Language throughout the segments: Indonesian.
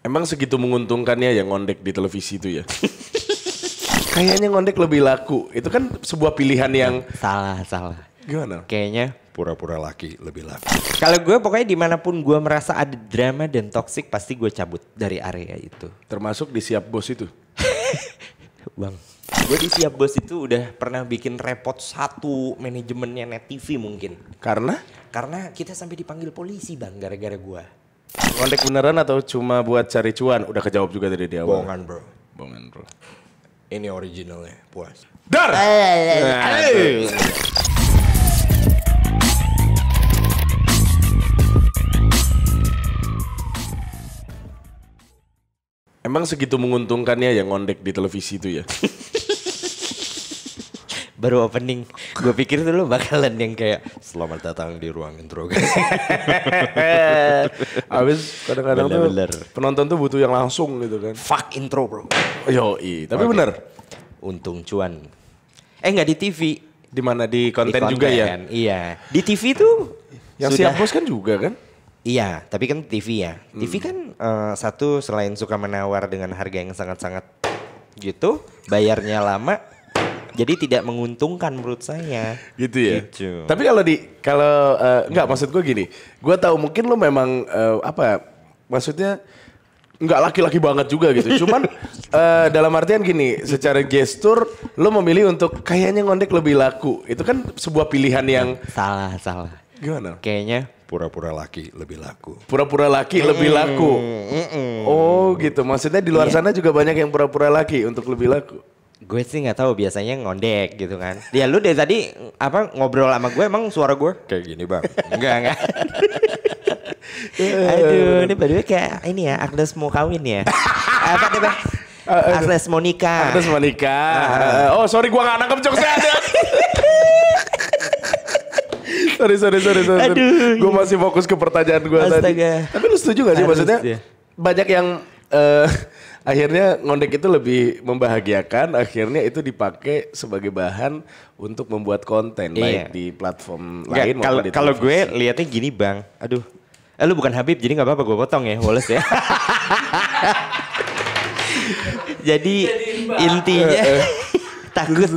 Emang segitu menguntungkannya ya ngondek di televisi itu ya? Kayaknya ngondek lebih laku. Itu kan sebuah pilihan yang Salah. gimana? Kayaknya Pura-pura laki lebih laki. kalau gue pokoknya dimanapun gue merasa ada drama dan toksik pasti gue cabut dari area itu. Termasuk di Siap Bos itu. Bang, gue di Siap Bos itu udah pernah bikin repot satu manajemennya Net TV mungkin. Karena Karena kita sampai dipanggil polisi bang gara-gara gue. ngondek beneran atau cuma buat cari cuan? Udah kejawab juga tadi di awal. Bohongan bro. Bohongan bro. Ini originalnya, puas. Dar! Emang segitu menguntungkannya ya ngondek di televisi itu ya? Baru opening, gue pikir tuh lo bakalan yang kayak Selamat datang di ruang interogasi. Abis kadang-kadang tuh Bener-bener. penonton tuh butuh yang langsung gitu kan. fuck intro bro. Yoi, tapi Oke. bener. Untung cuan. Nggak di TV. Di mana di konten Di juga ya? Iya. Di TV tuh Yang sudah- Siap Bos kan juga kan? Iya, tapi kan TV ya. TV kan satu selain suka menawar dengan harga yang sangat-sangat gitu, bayarnya lama, jadi tidak menguntungkan menurut saya. Gitu ya. Gitu. Tapi kalau enggak maksud gue gini, gue tahu mungkin lo memang maksudnya nggak laki-laki banget juga gitu. Cuman dalam artian gini, secara gestur lo memilih untuk kayaknya ngondek lebih laku. Itu kan sebuah pilihan yang Salah. gimana? Kayaknya Pura-pura laki lebih laku. Pura-pura laki lebih laku. Oh gitu. Maksudnya di luar sana juga banyak yang pura-pura laki untuk lebih laku. gue sih nggak tahu biasanya ngondek gitu kan. Ya lu dari tadi ngobrol sama gue emang suara gue? Kayak gini bang. Enggak. Aduh, ini baru kayak ini ya, Agnes mau kawin ya. Apa deh, Bang? Agnes mau nikah. Terus mau nikah. Oh sorry gua gak nangkep jokesnya ada. sorry. Aduh. Gue masih fokus ke pertanyaan gue tadi. Astaga. Tapi lu setuju gak sih Harus maksudnya ya. banyak yang akhirnya ngondek itu lebih membahagiakan. Akhirnya itu dipakai sebagai bahan untuk membuat konten Iya. baik di platform Enggak, lain maupun di kalau gue televisi. lihatnya gini bang, aduh, lu bukan Habib jadi nggak apa-apa gue potong ya, Wallace ya. Jadi intinya takut.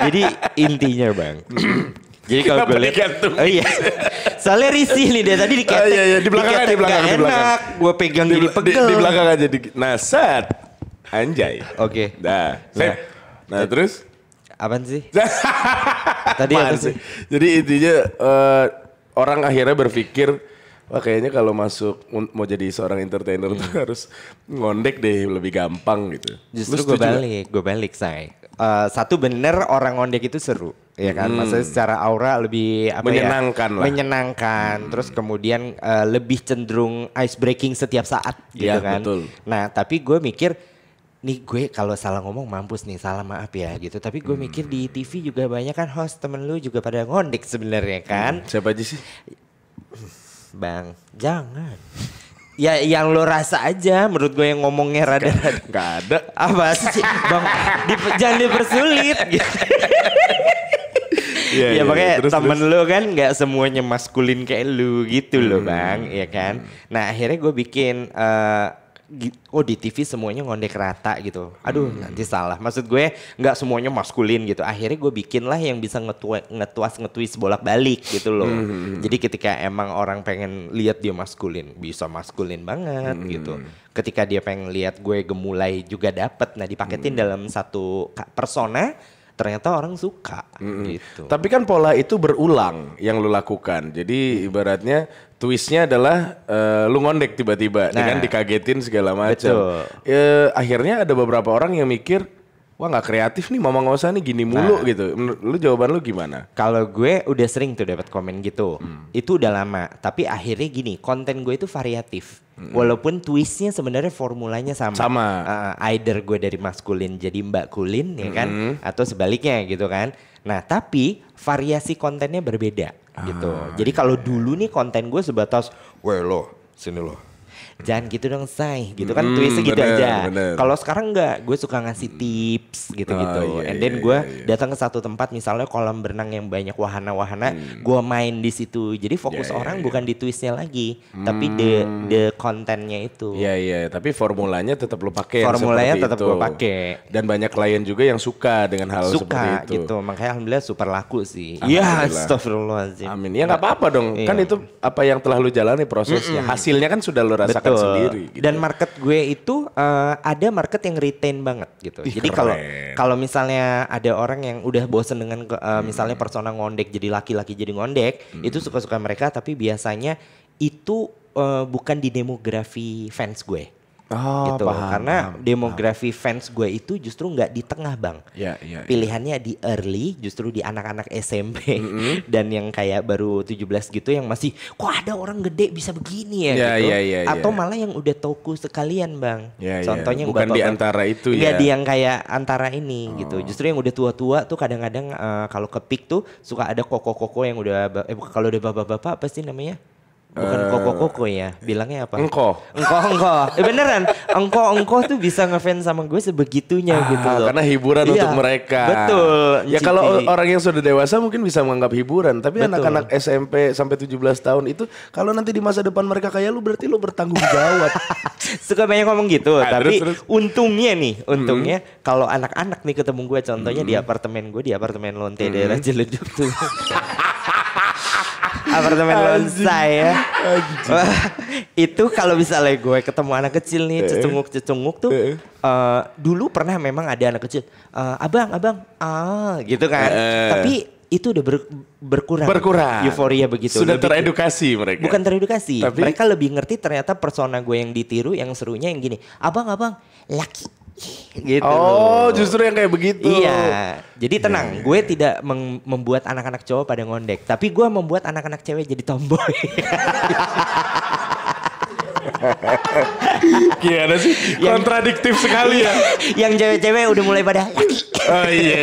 Jadi intinya bang. Jadi kalau Kenapa gue lihat, digantung? oh iya, soalnya risih nih dia tadi diketek, Iya, di belakang aja, di belakang, nggak di belakang. enak, gue pegang jadi pegel. Di belakang aja nah set anjay. Oke. Dah. Sip. Nah terus Apaan sih? Tadi apa apaan sih? Jadi intinya orang akhirnya berpikir wah kayaknya kalau masuk mau jadi seorang entertainer tuh harus ngondek deh lebih gampang gitu. Justru Lu setuju gue balik say. Satu bener orang ngondek itu seru, ya kan? Maksudnya secara aura lebih apa Menyenangkan ya? lah. Menyenangkan. Terus kemudian lebih cenderung ice breaking setiap saat, gitu Iya, kan? betul. Nah, tapi gue mikir, nih gue kalau salah ngomong mampus nih, salah maaf ya gitu. Tapi gue mikir di TV juga banyak kan host temen lu juga pada ngondek sebenarnya kan? Siapa aja sih? Bang, jangan. Ya yang lo rasa aja, menurut gue yang ngomongnya rada-rada. Gak ada. Apa sih Bang, jangan dipersulit gitu. Iya, Ya makanya terus, temen lu kan gak semuanya maskulin kayak lu gitu loh bang, ya kan. Nah akhirnya gue bikin, di TV semuanya ngondek rata gitu. Aduh nanti salah, maksud gue gak semuanya maskulin gitu. Akhirnya gue bikin lah yang bisa ngetwist bolak-balik gitu loh. Jadi ketika emang orang pengen lihat dia maskulin, bisa maskulin banget gitu. Ketika dia pengen lihat gue gemulai juga dapet. Nah dipaketin dalam satu persona, ternyata orang suka gitu. Tapi kan pola itu berulang yang lu lakukan. Jadi ibaratnya twistnya adalah lu ngondek tiba-tiba dengan dikagetin segala macam. Akhirnya ada beberapa orang yang mikir, wah nggak kreatif nih Mama Ngosa nih gini mulu gitu. Menurut lu jawaban lu gimana? Kalau gue udah sering tuh dapat komen gitu. Itu udah lama, tapi akhirnya gini, konten gue itu variatif. Walaupun twistnya sebenarnya formulanya sama. Either gue dari maskulin jadi mbak kulin ya kan, atau sebaliknya gitu kan. Nah tapi variasi kontennya berbeda gitu. Jadi kalau dulu nih konten gue sebatas, Weh lo, sini lo. jangan gitu dong say, gitu kan twistnya gitu aja. Kalau sekarang enggak, gue suka ngasih tips gitu-gitu. And then gue datang ke satu tempat misalnya kolam berenang yang banyak wahana-wahana, gue main di situ. Jadi fokus orang bukan di twistnya lagi, tapi the kontennya itu. Iya, tapi formulanya tetap lo pakai. Formulanya tetap gue pakai. Dan banyak klien juga yang suka dengan hal seperti itu. Gitu, makanya alhamdulillah super laku sih. Iya, astagfirullahaladzim. Amin. Ya nggak apa-apa dong. Kan itu apa yang telah lu jalani prosesnya. Hasilnya kan sudah lu rasakan sendiri. Gitu. Dan market gue itu ada market yang retain banget gitu. Jadi kalau misalnya ada orang yang udah bosen dengan misalnya persona ngondek jadi laki-laki jadi ngondek, itu suka-suka mereka, tapi biasanya itu bukan di demografi fans gue. Gitu. Karena demografi fans gue itu justru nggak di tengah bang, pilihannya di early, justru di anak-anak SMP dan yang kayak baru 17 gitu yang masih kok ada orang gede bisa begini ya gitu, atau malah yang udah toku sekalian bang, contohnya bukan di antara itu ya, di yang kayak antara ini gitu, justru yang udah tua-tua tuh kadang-kadang kalau ke peak tuh suka ada koko-koko yang udah kalau udah bapak-bapak apa sih namanya? Bukan koko-koko ya, bilangnya apa? Engko. Beneran, engko tuh bisa ngefans sama gue sebegitunya gitu loh. Karena hiburan untuk mereka. Betul. Ya kalau orang yang sudah dewasa mungkin bisa menganggap hiburan. Tapi anak-anak SMP sampai 17 tahun itu kalau nanti di masa depan mereka kayak lu berarti lu bertanggung jawab. Suka banyak ngomong gitu. Tapi untungnya kalau anak-anak nih ketemu gue contohnya di apartemen gue, di apartemen Lonte daerah Ciledug tuh. Apartemen Lonsai ya. Itu kalau misalnya gue ketemu anak kecil nih cecunguk tuh dulu pernah memang ada anak kecil abang gitu kan. Tapi itu udah berkurang. Euforia begitu. Sudah teredukasi mereka. Bukan teredukasi. Tapi mereka lebih ngerti ternyata persona gue yang ditiru yang serunya yang gini. Abang laki. Gitu. Oh, justru yang kayak begitu. Iya. Jadi tenang, gue tidak membuat anak-anak cowok pada ngondek, tapi gue membuat anak-anak cewek jadi tomboy. Gimana sih? Kontradiktif sekali ya. Yang cewek-cewek udah mulai pada Oh iya.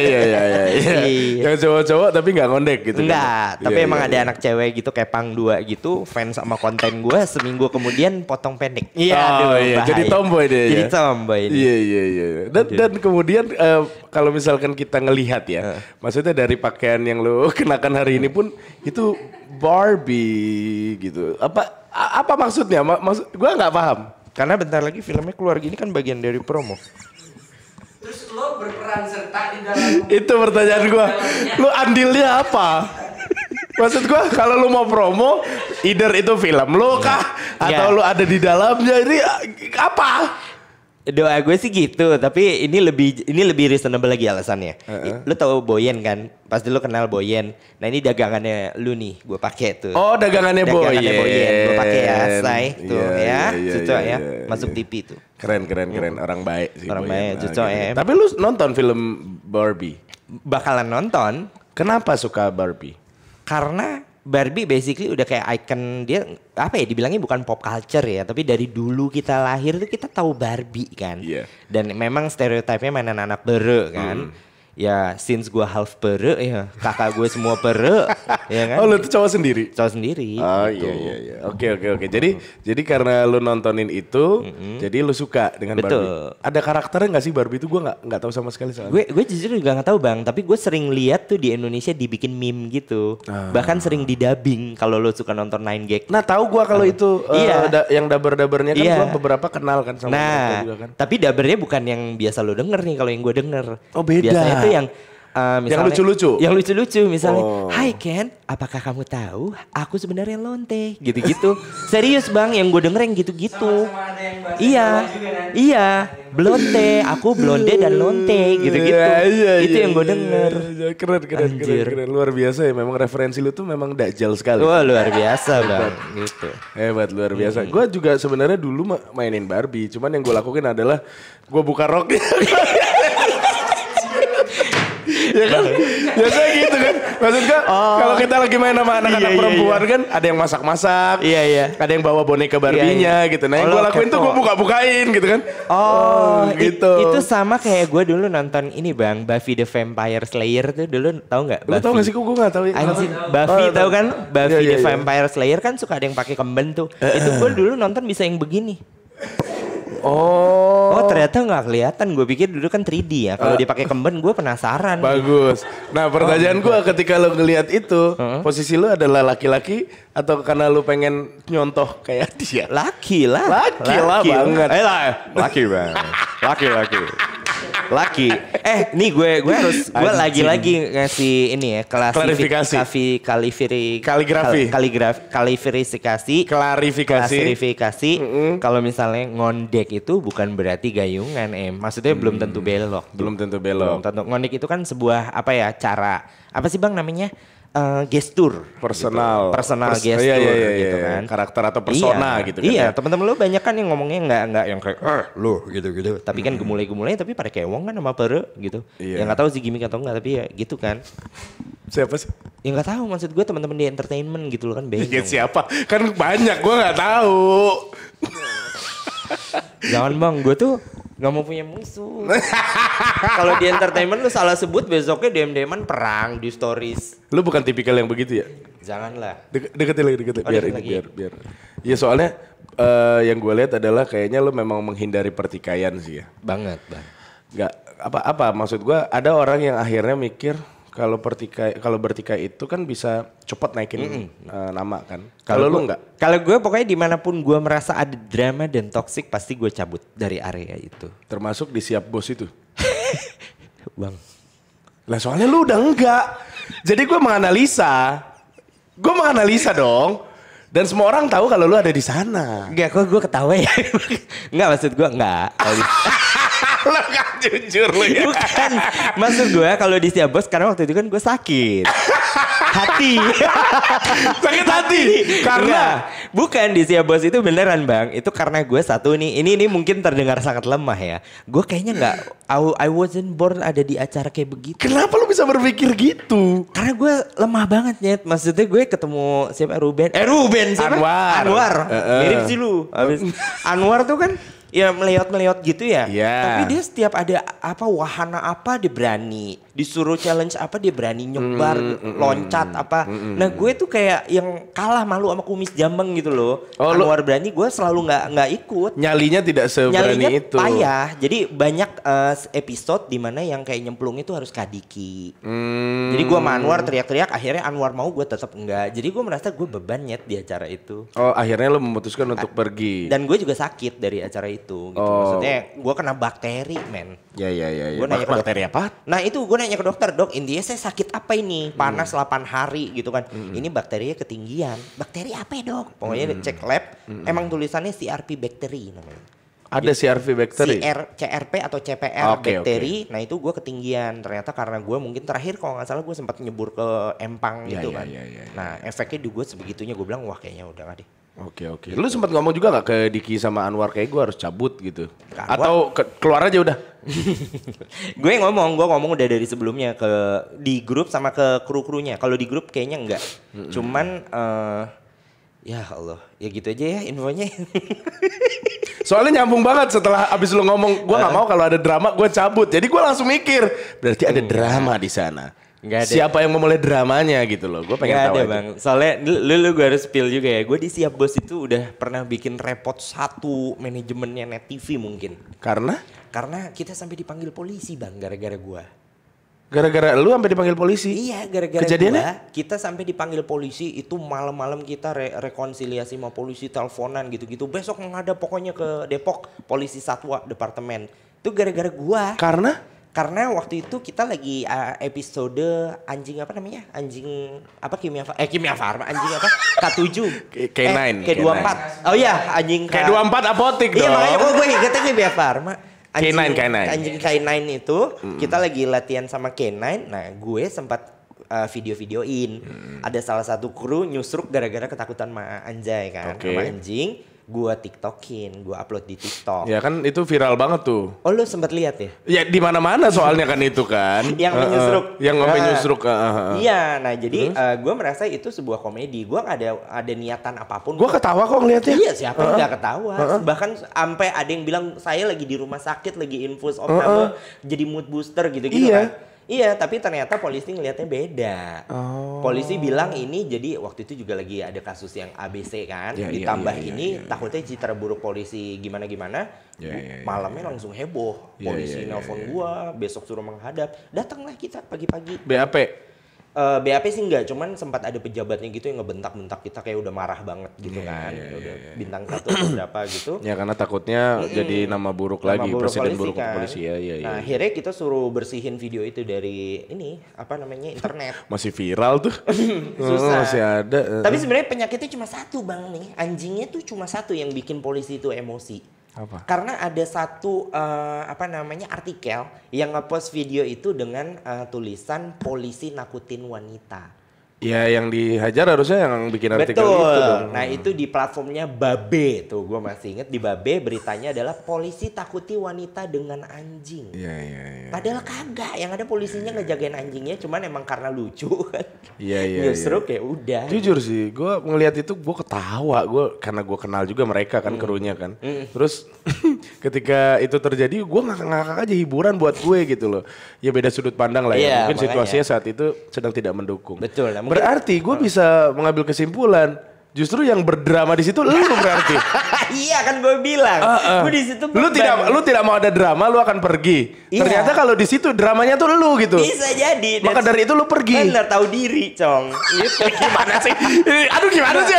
Yang cowok-cowok tapi gak ngondek gitu. Enggak, kan? tapi emang ada anak cewek gitu kayak Pang 2 gitu, fans sama konten gue, seminggu kemudian potong pendek. Iya, jadi tomboy deh. Jadi tomboy. Iya. Dan kemudian kalau misalkan kita ngelihat ya, maksudnya dari pakaian yang lo kenakan hari ini pun itu Barbie gitu. Apa maksudnya? Maksud gue nggak paham. Karena bentar lagi filmnya keluar gini kan bagian dari promo. Terus lo berperan serta di dalam. Itu pertanyaan gue. Lo andilnya apa? Maksud gue kalau lo mau promo, either itu film lo kah? Atau lo ada di dalamnya, ini apa? Doa gue sih gitu, tapi ini lebih reasonable lagi alasannya. Lu tahu Boyen kan? Pasti lu kenal Boyen. Nah ini dagangannya lu nih, gue pakai tuh. Oh dagangannya Boyen. Gue pakai ya, say tuh Cucok ya, masuk TV tuh. Keren. Orang baik sih. Orang baik, Cucok ya. Tapi lu nonton film Barbie? Bakalan nonton. Kenapa suka Barbie? Karena Barbie basically udah kayak icon, dia apa ya dibilangnya bukan pop culture ya, tapi dari dulu kita lahir tuh kita tahu Barbie kan. Dan memang stereotipnya mainan anak bere kan. Ya since gue half pere ya, kakak gue semua pere ya kan. Oh lu tuh cowok sendiri? Cowok sendiri. Oh gitu. Iya. Oke. Jadi karena lu nontonin itu, jadi lu suka dengan Barbie. Ada karakternya gak sih Barbie itu? Gue gak tahu sama sekali soalnya. Gue jujur juga gak tahu bang, tapi gue sering lihat tuh di Indonesia dibikin meme gitu. Bahkan sering didubbing kalau lu suka nonton 9gag. Nah tahu gue kalau itu yang daber-dabernya kan gue beberapa kenal kan sama mereka juga kan. Tapi dabernya bukan yang biasa lu denger nih kalau yang gue denger. Oh beda. Biasanya itu yang misalnya, yang lucu-lucu misalnya, Hai Ken, apakah kamu tahu aku sebenarnya lonte, gitu-gitu. Serius bang, yang gue denger yang gitu-gitu. Iya, blonde, aku blonde dan lonte, gitu-gitu. Itu yang gue denger. Keren. Luar biasa ya, memang referensi lu tuh memang dajjal sekali. Wah luar biasa bang, gitu. Hebat, luar biasa. Gue juga sebenarnya dulu mainin Barbie, cuman yang gue lakuin adalah gue buka roknya. Ya kan? Biasanya gitu kan. Maksud gua kalau kita lagi main sama anak-anak perempuan kan ada yang masak-masak. Iya. Ada yang bawa boneka Barbie-nya gitu. Nah, yang gua lakuin tuh gua buka-bukain gitu kan. Gitu. Itu sama kayak gue dulu nonton ini Bang, Buffy the Vampire Slayer tuh dulu tahu nggak? Lu tau gak sih? Gue gak tau ya. Anjing, Buffy tahu kan? Buffy the Vampire Slayer kan suka ada yang pakai kemben tuh. Itu gue dulu nonton bisa yang begini. Oh ternyata nggak kelihatan. Gue pikir dulu kan 3D ya. Kalau dia pakai kemben gue penasaran. Bagus. Nah pertanyaan gue ketika lo ngelihat itu, posisi lo adalah laki-laki atau karena lo pengen nyontoh kayak dia? Laki lah. Laki lah banget. Laki bang. Laki. Nih gue lagi ngasih ini ya klarifikasi. Kalau misalnya ngondek itu bukan berarti gayungan maksudnya belum tentu belok. Ngondek itu kan sebuah cara apa sih Bang namanya? Gestur personal gestur gitu kan, karakter atau persona gitu kan. Iya, teman-teman lu banyak kan yang ngomongnya nggak yang kayak lu gitu. Tapi kan gemulai-gemulai tapi pada kewong kan sama pere gitu. Yang nggak tahu sih gimmick atau enggak tapi ya gitu kan. Siapa sih? Ya nggak tahu, maksud gue teman-teman di entertainment gitu loh kan bengong. Siapa? Kan banyak, gue nggak tahu. Jangan Bang, gue tuh nggak mau punya musuh. Kalau di entertainment lu salah sebut besoknya DM-DMan perang di stories. Lu bukan tipikal yang begitu ya? Janganlah. Deketin lagi. Biar. Ya soalnya yang gue lihat adalah kayaknya lu memang menghindari pertikaian sih ya. Banget Bang. Nggak apa maksud gue ada orang yang akhirnya mikir kalau bertikai itu kan bisa cepat naikin nama kan. Kalau lu enggak? Kalau gue pokoknya dimanapun gue merasa ada drama dan toksik pasti gue cabut dari area itu. Termasuk di Siap Bos itu. Bang. Lah soalnya lu udah enggak. Jadi gue menganalisa dong. Dan semua orang tahu kalau lu ada di sana. Enggak, kok gue ketawa ya. Enggak, maksud gue enggak. Lo gak jujur lu ya. Bukan, maksud gue kalau di Siap Bos karena waktu itu kan gue sakit. Sakit hati. Karena bukan di Siap Bos itu beneran Bang. Itu karena gue satu nih. Ini mungkin terdengar sangat lemah ya. Gue kayaknya nggak. I wasn't born ada di acara kayak begitu. Kenapa lu bisa berpikir gitu? Karena gue lemah banget Nyet. Maksudnya gue ketemu siapa Ruben siapa? Anwar. Mirip sih lu. Anwar tuh kan ya melihat gitu ya. Tapi dia setiap ada wahana dia berani. Disuruh challenge dia berani nyebar, loncat Nah gue tuh kayak yang kalah malu sama kumis jambang gitu loh. Anwar berani, gue selalu nggak ikut. Nyalinya tidak seberani itu. Payah. Jadi banyak episode dimana yang kayak nyemplung itu harus kadiki. Jadi gue sama Anwar teriak-teriak, akhirnya Anwar mau, gue tetap enggak. Jadi gue merasa gue beban Nyet di acara itu. Akhirnya lo memutuskan untuk pergi. Dan gue juga sakit dari acara itu gitu. Maksudnya gue kena bakteri men. Ya. Gue nanya bakteri apa? Nah itu gue nanya ke dokter, dok intinya saya sakit apa ini? Panas 8 hari gitu kan. Ini bakterinya ketinggian. Bakteri apa ya dok? Pokoknya cek lab, emang tulisannya CRP bakteri namanya. Ada CRP bakteri? CRP atau CPR bakteri. Nah itu gue ketinggian. Ternyata karena gue mungkin terakhir kalau gak salah gue sempat nyebur ke empang gitu kan. Nah efeknya di gue sebegitunya, gue bilang wah kayaknya udah gak deh. Oke. Lu sempat ngomong juga gak ke Diki sama Anwar kayak gue harus cabut gitu? Atau keluar aja udah? Gue ngomong udah dari sebelumnya di grup sama ke kru-krunya. Kalau di grup kayaknya enggak. Cuman ya Allah, ya gitu aja ya infonya. Soalnya nyambung banget setelah abis lu ngomong gue gak mau kalau ada drama gue cabut. Jadi gue langsung mikir berarti ada drama di sana. Siapa yang memulai dramanya gitu loh. Gue pengen tahu aja. Bang. Soalnya lu gue harus spill juga ya. Gue di Siap Bos itu udah pernah bikin repot satu manajemennya Net TV mungkin. Karena kita sampai dipanggil polisi Bang gara-gara gue. Gara-gara lu sampai dipanggil polisi? Iya, gara-gara kejadiannya? Kita sampai dipanggil polisi itu malam-malam kita rekonsiliasi sama polisi, teleponan gitu-gitu. Besok menghadap pokoknya ke Depok Polisi Satwa Departemen. Itu gara-gara gua. Karena waktu itu kita lagi episode anjing apa namanya? Anjing apa Kimia Farma, anjing apa? K7. K9. K24. Oh iya, anjing K24 apotik dong. Iya, makanya gue ingetnya Kimia Farma. K9. Anjing K9 itu kita lagi latihan sama K9. Nah, gue sempat video-videoin. Ada salah satu kru nyusruk gara-gara ketakutan sama Anjay kan, sama anjing. gue TikTokin, gue upload di TikTok. Ya kan itu viral banget tuh. Oh lu sempat lihat ya? Ya di mana-mana soalnya kan itu kan. Yang menyusruk. Yang menyusruk. Iya, nah jadi gue merasa itu sebuah komedi. Gue gak ada niatan apapun. Gue ketawa kok ngeliatnya. Iya, siapa yang gak ketawa. Bahkan sampai ada yang bilang saya lagi di rumah sakit, lagi infus opname, jadi mood booster gitu-gitu kan. Iya, tapi ternyata polisi ngelihatnya beda. Polisi bilang ini jadi waktu itu juga lagi ada kasus yang ABC kan. Ditambah ini takutnya citra buruk polisi gimana-gimana. Malamnya langsung heboh. Polisi nelpon gua, besok suruh menghadap. Datanglah kita pagi-pagi. BAP? BAP sih enggak, cuman sempat ada pejabatnya gitu yang ngebentak-bentak kita kayak udah marah banget gitu kan. Udah bintang 1 atau berapa gitu. Ya karena takutnya jadi nama buruk Nama lagi, buruk presiden polisi buruk kan. polisi. Ya. Nah akhirnya kita suruh bersihin video itu dari ini, apa namanya, internet. Masih viral tuh. Susah. Masih ada. Tapi sebenarnya penyakitnya cuma satu bang nih, anjingnya tuh cuma satu yang bikin polisi itu emosi. Apa? Karena ada satu artikel yang ngepost video itu dengan tulisan polisi nakutin wanita. Ya yang dihajar harusnya yang bikin artikel Betul. itu dong. Nah itu di platformnya Babe tuh, gue masih inget di Babe beritanya adalah polisi takuti wanita dengan anjing. Iya. Padahal kagak, yang ada polisinya ngejagain anjingnya, cuman emang karena lucu kan. Iya. Nyusruk ya udah. Jujur sih, gue ngelihat itu gue ketawa, karena gue kenal juga mereka kan krunya kan. Terus ketika itu terjadi, gue ngakak aja, hiburan buat gue gitu loh. Ya beda sudut pandang lah ya. Iya, Mungkin makanya. situasinya saat itu sedang tidak mendukung. Betul. Nah, Berarti gue bisa mengambil kesimpulan, justru yang berdrama di situ lu berarti. Iya kan gue bilang, gue di situ Lu tidak mau ada drama, lu akan pergi. Iya. Ternyata kalau di situ dramanya tuh lu gitu. bisa jadi. Maka dari itu lu pergi. Bener, tahu diri, Cong. Gitu. Gimana sih? Gimana sih?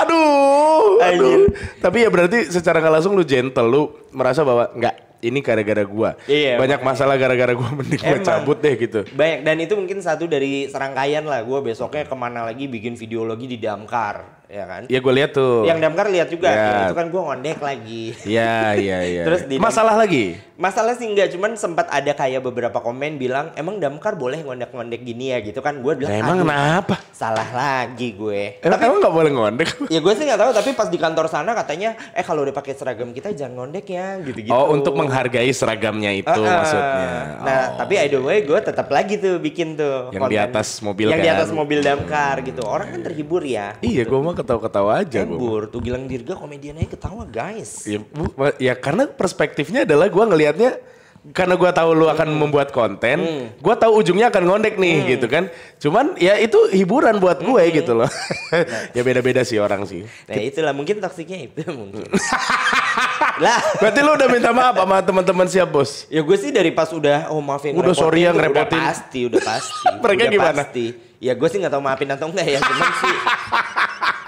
Aduh. Tapi ya berarti secara nggak langsung lu gentle, lu merasa bahwa enggak, ini gara-gara gua. Iya, banyak masalah gara-gara gua, mending gua cabut deh gitu. Banyak, dan itu mungkin satu dari serangkaian lah. Gue besoknya kemana lagi bikin video lagi di Damkar, ya kan? Iya gua lihat tuh. Yang Damkar lihat juga, Ya. itu kan gue ngondek lagi. Iya. Terus di masalah lagi? Masalah sih enggak, cuman sempat ada kayak beberapa komen bilang, emang Damkar boleh ngondek-ngondek gini ya gitu kan? Gue bilang, Emang kenapa? salah lagi gue. Emang nggak boleh ngondek? Ya gue sih nggak tahu, tapi pas di kantor sana katanya, kalau udah pakai seragam kita jangan ngondek ya, gitu-gitu. Oh, untuk menghargai seragamnya itu maksudnya. Nah, tapi either way gue tetap lagi tuh bikin tuh Yang di atas mobil yang kan? di atas mobil Damkar gitu. Orang kan terhibur ya. Iya, gua mah ketawa-ketawa aja. Terhibur. Tuh Gilang Dirga komediannya ketawa guys. Ya karena perspektifnya adalah gua ngelihatnya, karena gua tahu lu akan membuat konten, gua tahu ujungnya akan ngondek nih gitu kan. Cuman ya itu hiburan buat gue gitu loh. Ya beda-beda sih orang sih. Nah itulah mungkin toksiknya itu mungkin. Lah, Berarti lu udah minta maaf sama teman-teman siap bos? ya gue sih dari pas udah maaf yang Udah sorry yang ngerepotin. Udah pasti. Mereka Udah gimana? Pasti. Ya gue sih nggak tahu maafin atau enggak ya, cuman sih.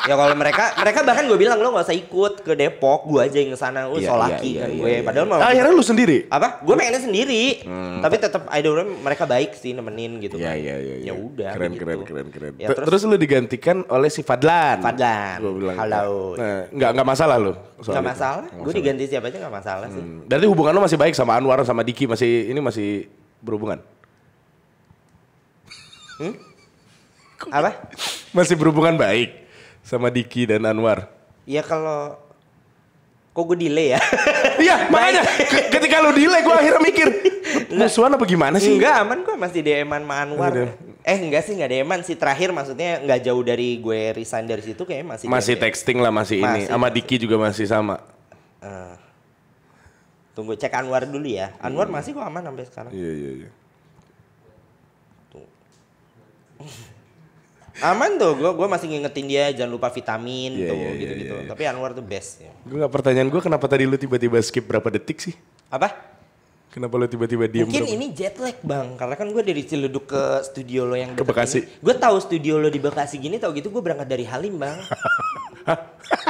Ya kalau mereka bahkan gue bilang lo nggak usah ikut ke Depok, gue aja yang kesana, solaki kan gue. Padahal mau. Akhirnya lu sendiri? Apa? Gue pengennya sendiri. Tapi tetap idolnya mereka baik sih nemenin gitu kan. Iya. Ya udah. Keren. begitu. Ya, Terus lu digantikan oleh si Fadlan. Fadlan. Gua bilang. Halo. Nah, nggak masalah lu. soal Gak itu? masalah. Gue diganti siapa aja gak masalah sih. Berarti hubungan lu masih baik sama Anwar sama Diki, masih berhubungan? Apa? Masih berhubungan baik sama Diki dan Anwar? Ya kalau kok gue delay ya? Iya, makanya ketika lu delay gue akhirnya mikir, musuhan apa gimana sih? Enggak, aman kok, masih DM-an sama Anwar. Enggak sih, enggak DM-an sih. Terakhir maksudnya enggak jauh dari gue resign dari situ kayaknya Masih DM. texting lah, masih ini. Sama Diki juga masih sama. Tunggu cek Anwar dulu ya. Anwar masih kok aman sampai sekarang. Iya. Aman tuh, gue masih ngingetin dia jangan lupa vitamin Iya, tuh iya, gitu-gitu. iya. Tapi Anwar tuh best ya. Pertanyaan gue kenapa tadi lu tiba-tiba skip berapa detik sih? Apa? Kenapa lu tiba-tiba diem? Mungkin berapa? ini jet lag bang, karena kan gue dari Ciledug ke studio lo yang Ke Bekasi. Gue tahu studio lo di Bekasi gini, tau gitu gue berangkat dari Halim bang.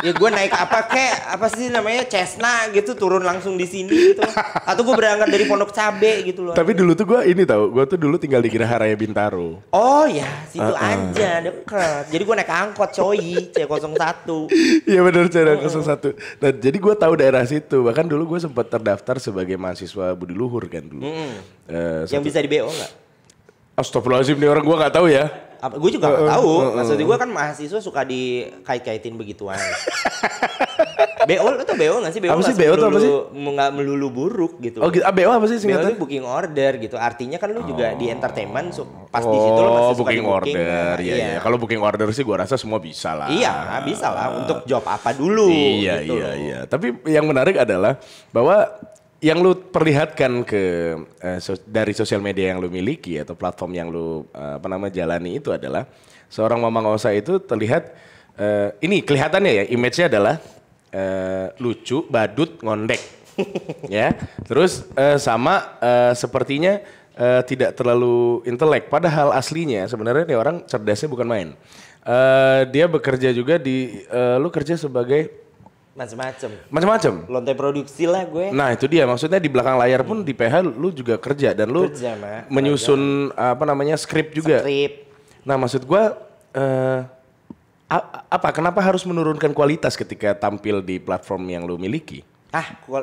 Ya gue naik apa sih namanya Cessna gitu, turun langsung di sini gitu. Atau gue berangkat dari Pondok Cabe gitu loh. Tapi dulu tuh gue tuh dulu tinggal di Geraha Raya Bintaro. Oh ya, situ aja deket. Jadi gue naik angkot coy, C01. Iya benar, C01. Nah jadi gue tahu daerah situ. Bahkan dulu gue sempat terdaftar sebagai mahasiswa budi luhur kan dulu. Yang bisa di BO nggak? Astagfirullahaladzim, nih orang gue nggak tahu ya. Gue juga nggak tahu. Maksudnya gue kan mahasiswa suka dikait-kaitin begituan. BO lo tau BO gak sih? BO Apa sih BO tuh apa sih? Nggak melulu buruk gitu. Oh gitu, BO apa sih BO singkatan? itu booking order gitu. Artinya kan lu juga di entertainment pas di situ lo masih suka booking di booking. order. Nah, Iya. Kalau booking order sih gua rasa semua bisa lah. Iya, bisa lah untuk job apa dulu. Iya, gitu. iya. Tapi yang menarik adalah bahwa yang lu perlihatkan dari sosial media yang lu miliki atau platform yang lu jalani itu adalah seorang Mamang Osa itu terlihat ini kelihatannya ya image-nya adalah lucu, badut, ngondek. Ya. Terus sama sepertinya tidak terlalu intelek, padahal aslinya sebenarnya nih orang cerdasnya bukan main. Dia bekerja juga lu kerja sebagai macam-macam. Lonte produksi lah gue. Nah itu dia, maksudnya di belakang layar pun di PH lu juga kerja dan lu menyusun skrip juga. Nah maksud gue kenapa harus menurunkan kualitas ketika tampil di platform yang lu miliki?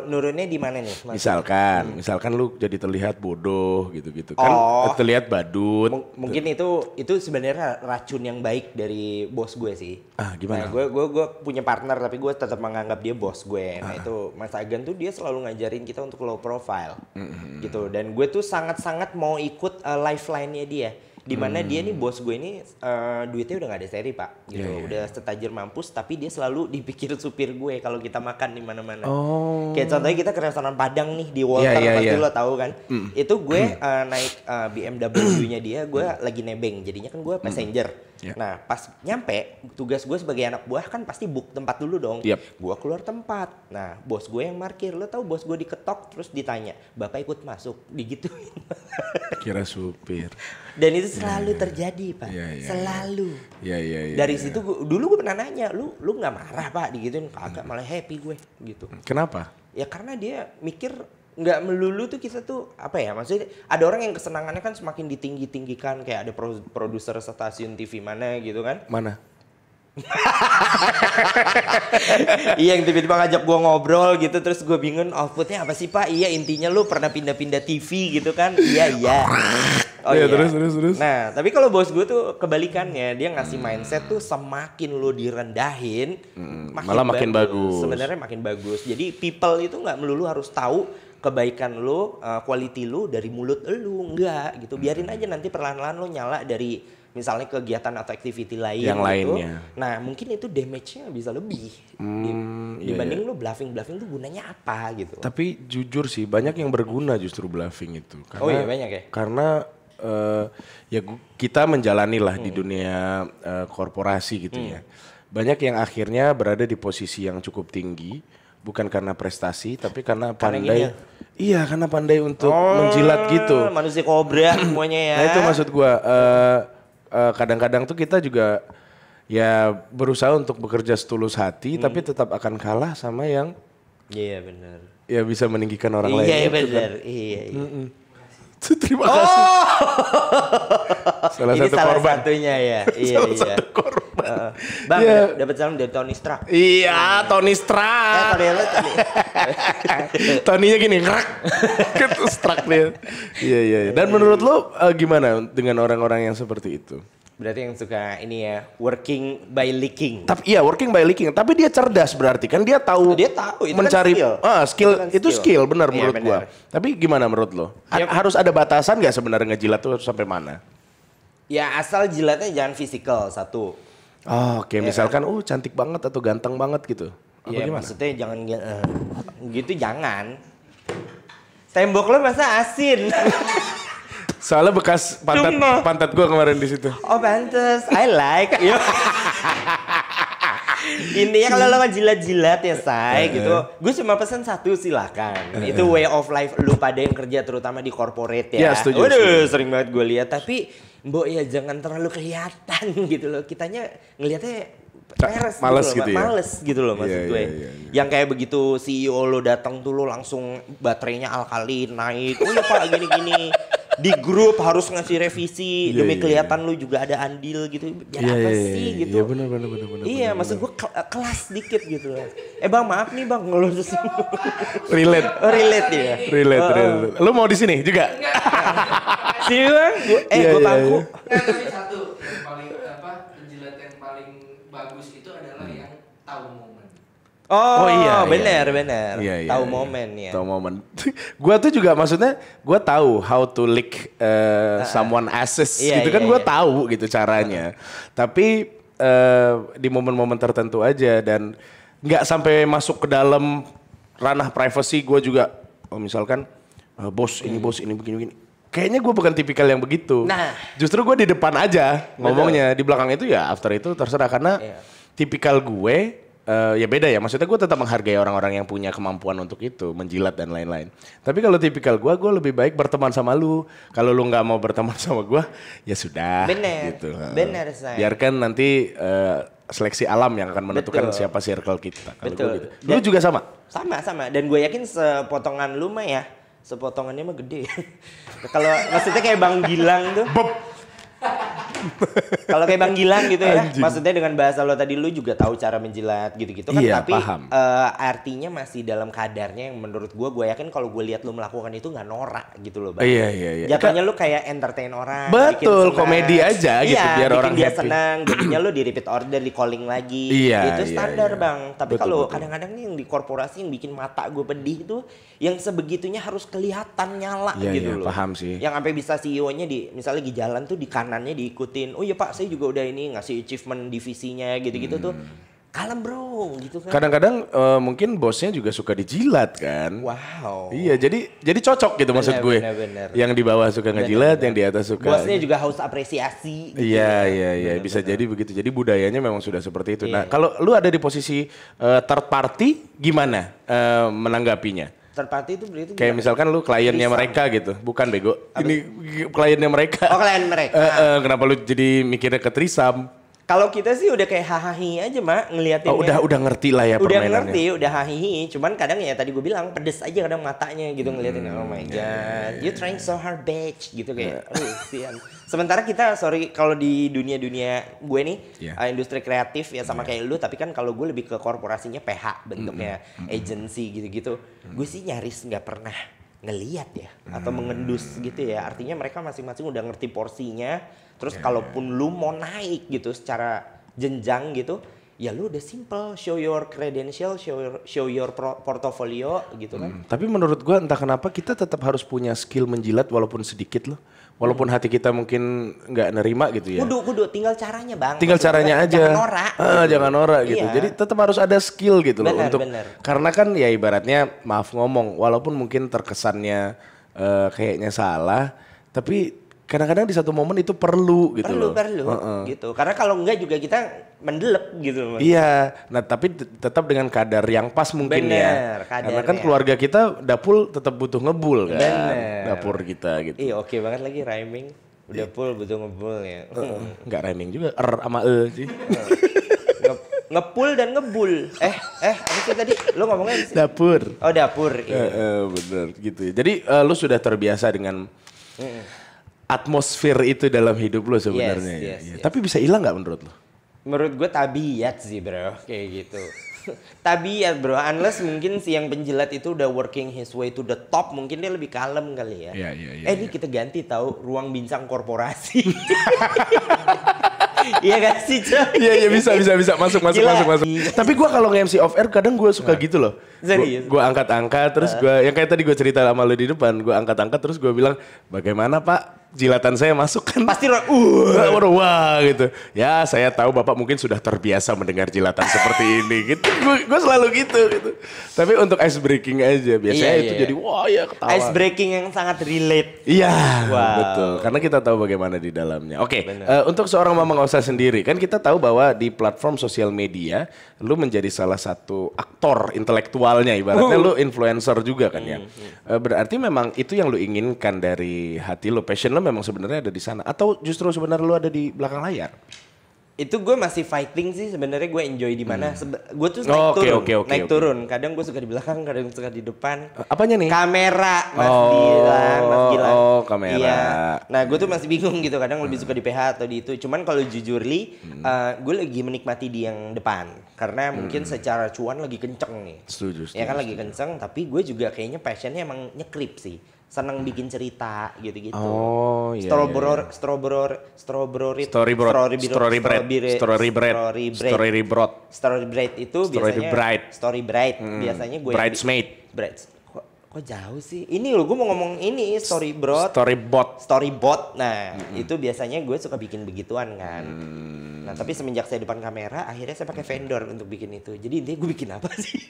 Nurunnya di mana nih? Misalkan lu jadi terlihat bodoh gitu-gitu kan, terlihat badut. Mungkin itu sebenarnya racun yang baik dari bos gue sih. Gimana? Nah, gue punya partner tapi gue tetap menganggap dia bos gue. Nah itu Mas Agan tuh dia selalu ngajarin kita untuk low profile, gitu. Dan gue tuh sangat-sangat mau ikut lifeline-nya dia. Dimana dia nih bos gue ini duitnya udah gak ada seri pak gitu, udah setajir mampus tapi dia selalu dipikir supir gue kalau kita makan di mana-mana. Kayak contohnya kita ke restoran Padang nih di Walter, pasti lo tahu kan. Itu gue naik BMW-nya dia, gue lagi nebeng, jadinya kan gue passenger. Nah pas nyampe tugas gue sebagai anak buah kan pasti book tempat dulu dong. Gue keluar tempat, nah bos gue yang markir. Lo tahu bos gue diketok terus ditanya, bapak ikut masuk, digituin. Kira supir. Dan itu selalu terjadi pak, selalu. Dari situ dulu gue pernah nanya, lu nggak marah pak digituin? Kagak, malah happy gue gitu. Kenapa? Ya karena dia mikir nggak melulu tuh kita tuh apa ya, maksudnya ada orang yang kesenangannya kan semakin ditinggi-tinggikan, kayak ada produser stasiun TV mana gitu kan. Mana? Iya yang tiba-tiba ngajak gue ngobrol gitu, terus gue bingung outputnya apa sih pak. Iya intinya lu pernah pindah-pindah TV gitu kan. Iya. Terus. Nah tapi kalau bos gue tuh kebalikannya, dia ngasih mindset tuh semakin lu direndahin malah makin bagus. Sebenarnya makin bagus. Jadi people itu nggak melulu harus tahu kebaikan lu, quality lu dari mulut lu, enggak gitu. Biarin aja nanti perlahan-lahan lu nyala dari misalnya kegiatan atau activity lain yang gitu. lainnya. Nah mungkin itu damage-nya bisa lebih dibanding lu bluffing tuh gunanya apa gitu. Tapi jujur sih banyak yang berguna justru bluffing itu. Karena, banyak ya? Karena kita menjalani lah di dunia korporasi gitu ya. Banyak yang akhirnya berada di posisi yang cukup tinggi, bukan karena prestasi tapi karena pandai. Iya, karena pandai untuk menjilat gitu. Manusia kobra semuanya ya. Nah itu maksud gua. Kadang-kadang tuh kita juga ya berusaha untuk bekerja setulus hati, tapi tetap akan kalah sama yang benar. Ya bisa meninggikan orang lain. Iya benar. Iya. Terima kasih. Salah satunya ya. Salah satu korban. Bang, dapat salam dari Tony Stark. Iya, Tony Stark. Tony-nya gini, gitu Stark dia. Iya. Dan menurut lo gimana dengan orang-orang yang seperti itu? Berarti yang suka ini ya, working by leaking. Working by leaking. Tapi dia cerdas berarti kan, dia tahu itu mencari kan skill. Itu skill benar menurut gua. Tapi gimana menurut lo? Harus ada batasan nggak sebenarnya ngejilat tuh sampai mana? Ya asal jilatnya jangan fisikal satu. Oke, misalkan cantik banget atau ganteng banget gitu. Iya maksudnya jangan gitu, jangan. Tembok lo masa asin. Soalnya bekas pantat gue kemarin di situ. Oh pantes, I like. Intinya kalau lo jilat-jilat ya say gitu. Gue cuma pesan satu, silakan. Itu way of life lu pada yang kerja terutama di corporate ya. Setuju. Waduh sering banget gue lihat. Tapi mbok ya jangan terlalu kelihatan gitu loh. Kitanya ngelihatnya males gitu ya? Males gitu loh maksud gue. Yang kayak begitu CEO lo datang tuh lo langsung baterainya alkalin naik. Oh ya pak gini-gini. Di grup harus ngasih revisi demi kelihatan lu juga ada andil gitu. Biar apa sih gitu. Iya benar. Iya maksud gue kelas dikit gitu loh. Bang maaf nih bang ngelurus. Relate ya. Relate. Lu mau di sini juga? Sini bang. Gue pangku. Tapi satu yang paling penjilat yang paling bagus itu adalah yang tahu momen. Oh, iya, benar. Iya, Tahu iya. momen ya. Tahu momen. Gua tuh juga maksudnya gua tahu how to lick someone asses Iya, gitu kan, iya, gua iya. tahu gitu caranya. Tapi di momen-momen tertentu aja dan nggak sampai masuk ke dalam ranah privacy. Gua juga misalkan bos ini begini. Kayaknya gue bukan tipikal yang begitu. Nah. Justru gue di depan aja ngomongnya. Di belakang itu ya after itu terserah. Karena tipikal gue ya beda ya. Maksudnya gue tetap menghargai orang-orang yang punya kemampuan untuk itu. Menjilat dan lain-lain. Tapi kalau tipikal gue lebih baik berteman sama lu. Kalau lu gak mau berteman sama gue, ya sudah. Bener, Gitu. bener, say. Biarkan nanti seleksi alam yang akan menentukan siapa circle kita. Kalau Betul. gue gitu. Lu juga sama? Sama. Dan gue yakin sepotongan lu mah ya, sepotongannya mah gede. Kalau maksudnya kayak Bang Gilang tuh. Kalau kayak Bang Gilang gitu ya, Anjing. maksudnya dengan bahasa lo tadi lu juga tahu cara menjilat gitu-gitu kan, Iya, tapi paham. Artinya masih dalam kadarnya yang menurut gue yakin kalau gue lihat lu melakukan itu nggak norak gitu loh Bang. Iya. Jatuhnya lu kayak entertain orang. Betul, bikin senang. komedi aja gitu, Iya, biar bikin orang dia happy. senang, jadinya lu di repeat order, di calling lagi. Iya, Itu iya, standar iya. Bang. Tapi Betul, kalau betul. kadang-kadang nih yang di korporasi yang bikin mata gue pedih itu yang sebegitunya harus kelihatan nyala Iya, gitu iya, loh. paham sih. Yang sampai bisa CEO-nya misalnya di jalan tuh di kanannya diikutin. Oh iya Pak, saya juga udah ini ngasih achievement divisinya gitu-gitu tuh. Kalem bro gitu kan. Kadang-kadang mungkin bosnya juga suka dijilat kan. Wow. Iya, jadi cocok gitu maksud gue. bener. Yang di bawah suka ngejilat, yang di atas suka. Bosnya juga haus apresiasi. Gitu Iya, ya. iya, bisa jadi begitu. Jadi budayanya memang sudah seperti itu. Iya. Nah, kalau lu ada di posisi third party, gimana menanggapinya? Third party itu berarti Kayak gimana? misalkan lu kliennya Risam. mereka gitu, bukan bego. Ini kliennya mereka. Oh klien mereka. Kenapa lu jadi mikirnya ke trisam? Kalau kita sih udah kayak hahaha aja Mak ngeliatinnya. Oh, udah ngerti lah ya Udah permainannya. ngerti, udah hahihi. Cuman kadang ya tadi gue bilang pedes aja kadang matanya gitu ngeliatin. Oh my god, you trying so hard bitch gitu kayak. Sian. Sementara kita kalau di dunia gue nih industri kreatif ya sama kayak lu, tapi kan kalau gue lebih ke korporasinya PH bentuknya agency gitu-gitu. Gue sih nyaris nggak pernah ngeliat ya atau mengendus gitu ya. Artinya mereka masing-masing udah ngerti porsinya. Terus kalaupun lu mau naik gitu secara jenjang gitu, ya lu udah simple, show your credential, show your portfolio gitu kan. Tapi menurut gua entah kenapa kita tetap harus punya skill menjilat walaupun sedikit loh. Walaupun hati kita mungkin nggak nerima gitu ya. Kudu tinggal caranya Bang. Tinggal Maksud caranya gue, aja. Jangan norak. Jangan norak gitu. Iya. Jadi tetap harus ada skill gitu loh untuk Bener. karena kan ya ibaratnya maaf ngomong walaupun mungkin terkesannya kayaknya salah, tapi kadang-kadang di satu momen itu perlu gitu loh. Perlu gitu. Karena kalau enggak juga kita mendelep gitu loh. Iya, nah tapi tetap dengan kadar yang pas mungkin Bener, ya. Karena kan kadarnya. keluarga kita dapur tetap butuh ngebul kan. Bener. Dapur kita gitu. Iya oke banget lagi rhyming. Udah full butuh ngebul ya. Enggak rhyming juga, sama sih. Ngepul dan ngebul. Apa sih tadi? Lu ngomongnya apa sih? Dapur. Oh dapur. Iya. Bener gitu ya. Jadi lu sudah terbiasa dengan atmosfer itu dalam hidup lu sebenarnya ya. yes. Tapi bisa hilang nggak menurut lu? Menurut gue tabiat sih bro, kayak gitu. Tabiat bro, unless mungkin si yang penjilat itu udah working his way to the top, mungkin dia lebih kalem kali ya. Iya, Ini kita ganti tahu ruang bincang korporasi. Iya gak sih coy? Iya bisa masuk. Gila. Tapi gua kalau nge-MC off air kadang gua suka gitu loh. Serius? Gua angkat-angkat terus gua yang kayak tadi gua cerita sama lu di depan, gua angkat-angkat terus gua bilang, "Bagaimana Pak? Jilatan saya masuk kan?" Pasti wah gitu. Ya, saya tahu Bapak mungkin sudah terbiasa mendengar jilatan seperti ini gitu. Gua selalu gitu. Tapi untuk ice breaking aja biasanya Iya, itu iya. jadi wah ya ketawa. ice breaking yang sangat relate. Iya, Wow. betul. Karena kita tahu bagaimana di dalamnya. Oke, untuk seorang Mamang Osa sendiri, kan kita tahu bahwa di platform sosial media, lu menjadi salah satu aktor intelektualnya, ibaratnya lu influencer juga kan ya. Berarti memang itu yang lu inginkan dari hati lu, passion lu memang sebenarnya ada di sana, atau justru sebenarnya lu ada di belakang layar? Itu gue masih fighting sih sebenarnya, gue enjoy di mana. Gue tuh Oke. naik turun. Kadang gue suka di belakang, kadang suka di depan. Apanya nih? Kamera, Mas Gilang. Oh, kamera. Iya. Nah, gue tuh masih bingung gitu. Kadang lebih suka di PH atau di itu. Cuman kalau jujur gue lagi menikmati di yang depan. Karena mungkin secara cuan lagi kenceng nih. Setuju. Ya kan lagi kenceng, tapi gue juga kayaknya passionnya emang nyeklip sih. seneng bikin cerita gitu-gitu. Oh iya. Story Bright itu biasanya Story Bright. Biasanya gue Bridesmaid. Kok jauh sih? Ini loh gue mau ngomong ini Storybot. Nah, itu biasanya gue suka bikin begituan kan. Nah, tapi semenjak saya depan kamera, akhirnya saya pakai vendor untuk bikin itu. Jadi intinya gue bikin apa sih?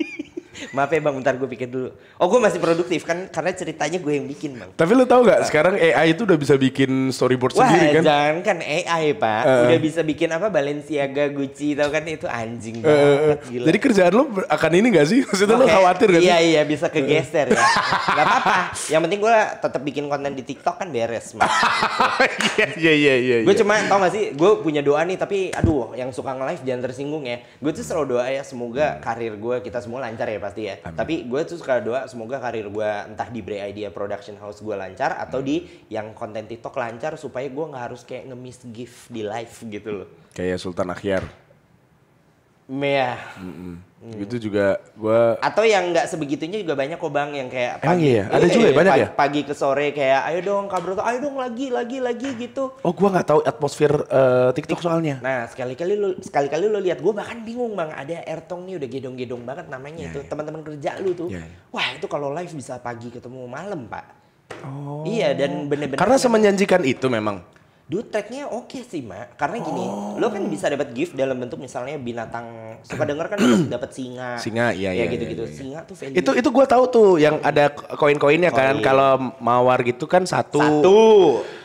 Maaf ya bang, bentar gue pikir dulu. Oh gue masih produktif kan karena ceritanya gue yang bikin bang. Tapi lo tau gak sekarang AI itu udah bisa bikin storyboard sendiri kan? Jangan kan AI pak, udah bisa bikin apa Balenciaga, Gucci, tau kan itu anjing banget gila. Jadi kerjaan lo akan ini gak sih? Maksudnya lo khawatir gak sih? Iya bisa kegeser ya. Gak apa-apa, yang penting gue tetap bikin konten di TikTok kan beres mah. Iya. Gue cuma tau gak sih, gue punya doa nih tapi aduh yang suka nge-live jangan tersinggung ya. Gue tuh selalu doa ya semoga karir gue kita semua lancar ya pasti ya. Amin. Tapi gue tuh suka doa semoga karir gue entah di Bre Idea Production House gue lancar atau di yang konten TikTok lancar supaya gue nggak harus kayak nge-miss gift di live gitu loh. Kayak Sultan Akhyar. Gitu juga gue. Atau yang nggak sebegitunya juga banyak kok bang yang kayak pagi. Iya? Ada juga banyak ya? Pagi ke sore kayak ayo dong Kak Broto, ayo dong lagi gitu. Oh gue nggak tahu atmosfer TikTok soalnya. Nah sekali-kali lo lihat gue bahkan bingung bang, ada Ertong nih udah gedong-gedong banget namanya itu teman-teman kerja lu tuh. Wah itu kalau live bisa pagi ketemu malam pak. Oh. Iya dan bener-bener. Karena semenjanjikan itu memang. Tracknya oke sih mak, karena gini, lo kan bisa dapat gift dalam bentuk misalnya binatang, suka denger kan dapat singa, iya gitu-gitu. Iya. Singa tuh value. Itu gue tahu tuh yang ada koin-koinnya kan, kalau mawar gitu kan satu.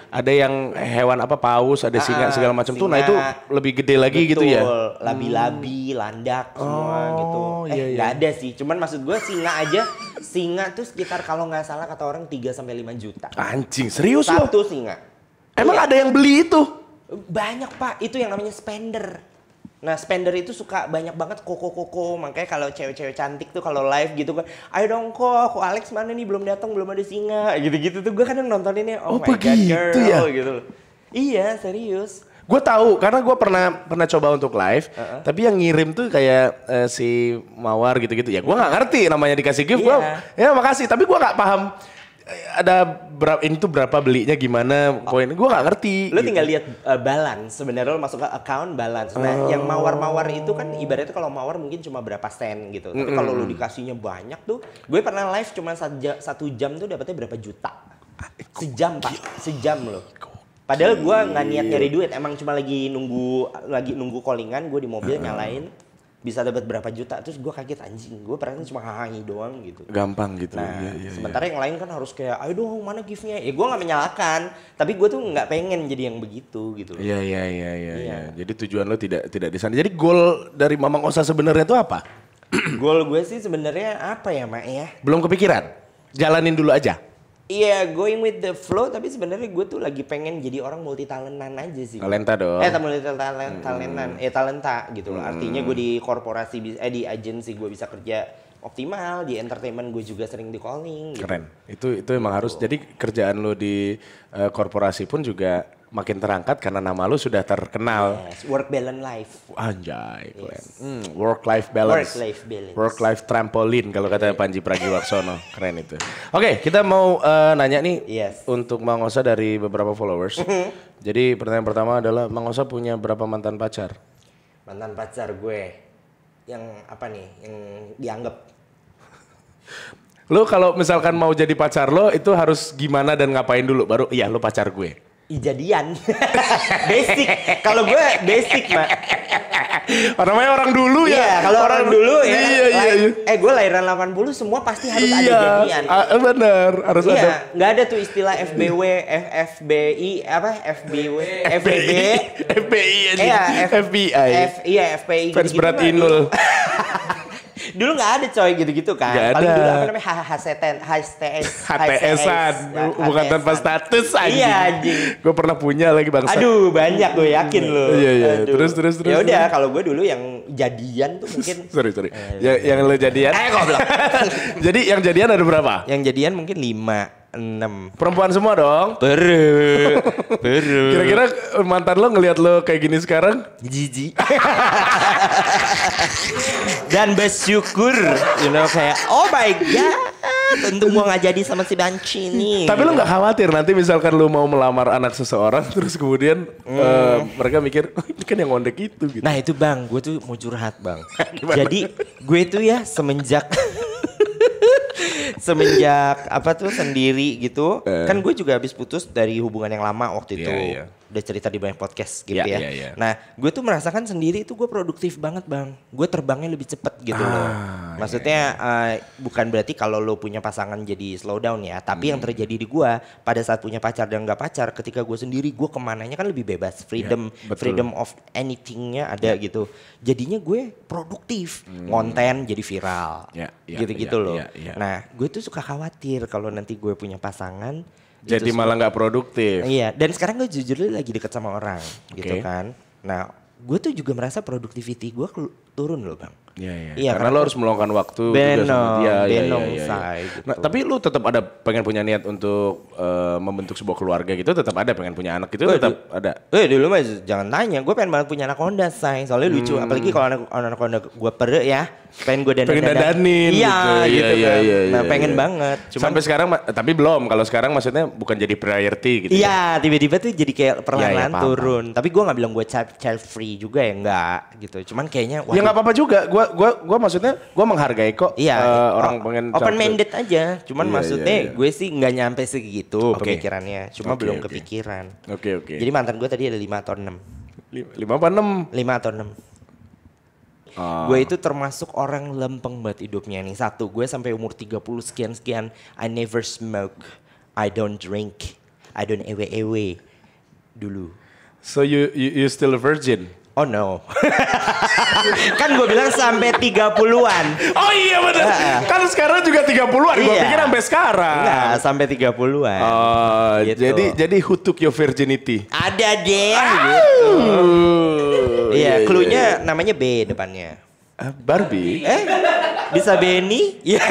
Ada yang hewan apa paus, ada singa segala macam tuh, nah itu lebih gede lagi gitu ya. Labi-labi, landak semua gitu. Nggak ada sih, cuman maksud gue singa tuh sekitar kalau nggak salah kata orang 3-5 juta. Anjing serius lo? Satu singa. Emang ada yang beli itu? Banyak pak, itu yang namanya spender. Nah spender itu suka banyak banget koko. Makanya kalau cewek-cewek cantik tuh kalau live gitu kan, ayo dong kok Alex mana nih belum datang, belum ada singa. Gitu-gitu tuh gue kadang nontoninnya, oh my god girl ya? Gitu. Iya serius. Gue tahu karena gue pernah coba untuk live, tapi yang ngirim tuh kayak si Mawar gitu-gitu. Ya gue nggak ngerti namanya dikasih gift, gue ya makasih. Tapi gue nggak paham. Ada berapa belinya gimana koin gue nggak ngerti. Lo tinggal lihat balance sebenarnya lo masuk ke account balance. Nah yang mawar itu kan ibaratnya kalau mawar mungkin cuma berapa sen gitu. Tapi kalau lo dikasihnya banyak tuh, gue pernah live cuma 1 jam tuh dapetnya berapa juta. Sejam pak, sejam loh. Padahal gue nggak niat nyari duit, emang cuma lagi nunggu callingan, gue di mobil nyalain. Bisa dapat berapa juta, terus gue kaget anjing, gue pernah cuma hahangi doang gitu. Gampang gitu. Nah, sementara yang lain kan harus kayak, ayo dong mana giftnya? Ya gue nggak menyalahkan, tapi gue tuh nggak pengen jadi yang begitu gitu. Iya. Jadi tujuan lo tidak di sana. Jadi goal dari Mamang Osa sebenarnya itu apa? Goal gue sih sebenarnya apa ya mak ya? Belum kepikiran, jalanin dulu aja. Iya, going with the flow, tapi sebenarnya gue tuh lagi pengen jadi orang multi talentan aja sih. Talenta dong. Talenta gitu loh. Artinya gue di korporasi, di agensi gue bisa kerja optimal, di entertainment gue juga sering di calling. Gitu. Keren. Itu emang harus. Jadi kerjaan lo di korporasi pun juga makin terangkat karena nama lu sudah terkenal. Yes, work balance life. Anjay, keren. Work life balance. Work life trampolin kalau kata Panji Pragiwaksono. Keren itu. Oke, kita mau nanya nih untuk Mang Osa dari beberapa followers. Jadi pertanyaan pertama adalah Mang Osa punya berapa mantan pacar? Mantan pacar gue yang apa nih? Yang dianggap. Lu kalau misalkan mau jadi pacar lo itu harus gimana dan ngapain dulu baru iya lo pacar gue. Jadian. Basic. Kalau gue basic, Mak. Namanya orang dulu ya. Iya, kalau orang dulu ya. Iya. Gue lahiran 80 semua pasti harus ada jadian. Benar, harus ada. Iya, enggak ada tuh istilah FBW, FBI, apa? FBW, FBB, FBI aja. Iya, FBI. Iya, FPI. Fans berat Inul. Dulu nggak ada coy gitu-gitu kan. Gak paling ada. dulu apa namanya HTS-an, bukan tanpa status anjing. Iya anjing. Gue pernah punya lagi bangsa. Aduh banyak gue yakin loh. Iya. Terus. Ya udah kalau gue dulu yang jadian tuh mungkin. sorry. Yang lo jadian. Goblok. Jadi yang jadian ada berapa? Yang jadian mungkin 5, 6. Perempuan semua dong. Beru. Kira-kira mantan lo ngelihat lo kayak gini sekarang? Jijik. Dan bersyukur, kayak oh my god. Tentu gua nggak jadi sama si Banci nih. Tapi lu nggak khawatir nanti misalkan lu mau melamar anak seseorang terus kemudian mereka mikir oh, ini kan yang ngondek itu gitu. Nah itu bang, gue tuh mau curhat bang. Jadi gue tuh ya semenjak apa tuh sendiri gitu. Kan gue juga habis putus dari hubungan yang lama waktu itu. Iya. Udah cerita di banyak podcast gitu Iya, ya. iya. Nah gue tuh merasakan sendiri itu gue produktif banget bang. Gue terbangnya lebih cepet gitu loh. Maksudnya bukan berarti kalau lo punya pasangan jadi slow down ya. Tapi yang terjadi di gue pada saat punya pacar dan gak pacar. Ketika gue sendiri gue kemananya kan lebih bebas. Freedom of anythingnya ada gitu. Jadinya gue produktif. Konten jadi viral. Gitu-gitu loh. Nah gue tuh suka khawatir kalau nanti gue punya pasangan. Jadi malah nggak produktif. Iya, dan sekarang gue jujur lagi deket sama orang gitu kan. Nah, gue tuh juga merasa productivity gue turun loh bang. Iya, karena lo harus meluangkan waktu. Benong, say. Gitu. Nah, tapi lu tetap ada pengen punya niat untuk membentuk sebuah keluarga gitu, tetap ada pengen punya anak gitu, tetap ada. Dulu mah jangan tanya, gue pengen banget punya anaconda say, soalnya lucu. Apalagi kalau anaconda gue pere ya, pengen gue dandanin. Iya, gitu kan. Nah, pengen iya. banget. Cuman, sampai sekarang, tapi belum. Kalau sekarang maksudnya bukan jadi priority gitu. Iya, tiba-tiba tuh jadi kayak perlahan turun. Tapi gue nggak bilang gue child free juga ya, enggak gitu. Cuman kayaknya. Ya nggak apa-apa juga. Gua maksudnya gue menghargai kok. Iya, orang pengen open minded aja. Cuman maksudnya gue sih nggak nyampe segitu Oke. pemikirannya. Cuma belum kepikiran. Oke. Jadi mantan gue tadi ada 5 atau 6. 5 apa 6? 5 atau 6. Gue itu termasuk orang lempeng banget hidupnya nih. Satu, gue sampai umur 30 sekian. I never smoke, I don't drink, I don't ewe dulu. So you still a virgin? Oh no. Kan gue bilang sampai 30-an. Oh iya benar. Kan sekarang juga 30-an. Gue pikir sampai sekarang. Enggak, sampai 30-an. Oh, Gitu. jadi who took your virginity? Ada deh gitu. Iya, cluenya namanya B depannya. Barbie. Bisa Benny? Iya.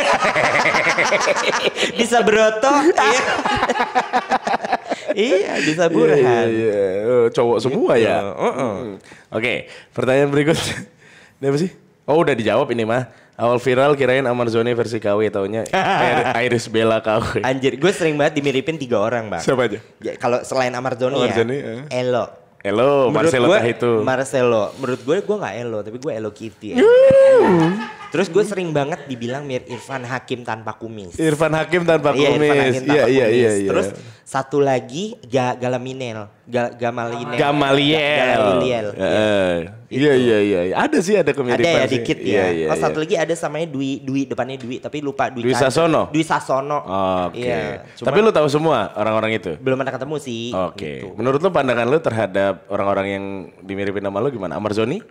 Bisa Broto? Iya. Iya, bisa Burhan. Iya. Cowok semua ya. Oke, pertanyaan berikutnya. Ini apa sih? Oh udah dijawab ini mah. Awal viral kirain Amarzoni versi KW, taunya Iris Bella KW. Anjir, gue sering banget dimiripin 3 orang bang. Siapa aja? Ya, kalau selain Amarzoni ya, Elo. Marcelo itu. Marcelo. Menurut gue gak Elo, tapi gue Elo Kitty. Terus gue sering banget dibilang mirip Irfan Hakim tanpa kumis. Irfan Hakim tanpa kumis. Irfan Hakim tanpa Iya. kumis. Terus satu lagi Gamaliel. Iya. Ada sih, ada kemiripan. Ada ya sih. dikit ya. Iya, satu lagi ada samanya Dwi depannya Dwi, tapi lupa Dwi Sasono. Dwi Sasono. Oke. Iya, Tapi lu tahu semua orang-orang itu? belum pernah ketemu sih. Oke. Gitu. Menurut lu pandangan lu terhadap orang-orang yang dimiripin sama lu gimana? Amarzoni?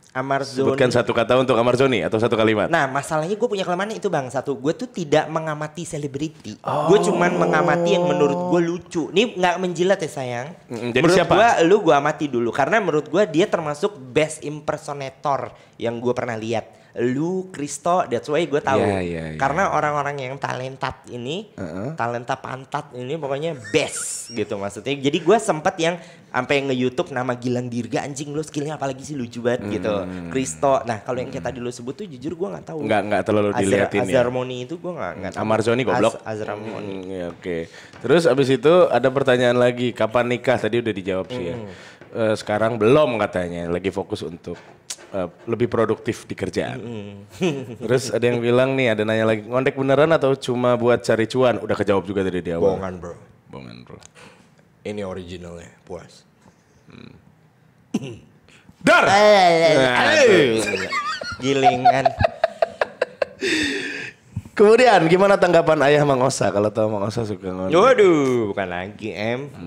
Amarzoni. Sebutkan satu kata untuk Amarzoni atau satu kalimat. Nah masalahnya gue punya kelemahan itu bang. Satu, gue tuh tidak mengamati selebriti. Gue cuman mengamati yang menurut gue lucu. Ini nggak menjilat ya sayang. Jadi menurut siapa? gue amati dulu. Karena menurut gue dia termasuk best impersonator yang gue pernah lihat. Lu, Kristo, that's why gue tahu. Iya. Karena orang-orang yang talentat ini, talenta pantat ini pokoknya best gitu maksudnya. Jadi gue sempat yang sampai nge-YouTube nama Gilang Dirga, anjing lu skillnya apalagi sih, lucu banget gitu. Kristo. Nah kalau yang kayak tadi lu sebut tuh jujur gue nggak tahu. Nggak terlalu dilihatin ya. Azharmoni itu gue nggak tahu. Amarzoni goblok. Azharmoni. Ya, oke. Terus abis itu ada pertanyaan lagi, kapan nikah? Tadi udah dijawab sih ya. Sekarang belum katanya, lagi fokus untuk lebih produktif di kerjaan. Terus ada yang bilang nih, ada nanya lagi, ngondek beneran atau cuma buat cari cuan? Udah kejawab juga tadi di awal. Bohongan bro. Ini originalnya, puas. Dar! Gilingan. Kemudian gimana tanggapan ayah Mang Osa? Kalau tahu Mang Osa suka ngondek. Waduh, bukan lagi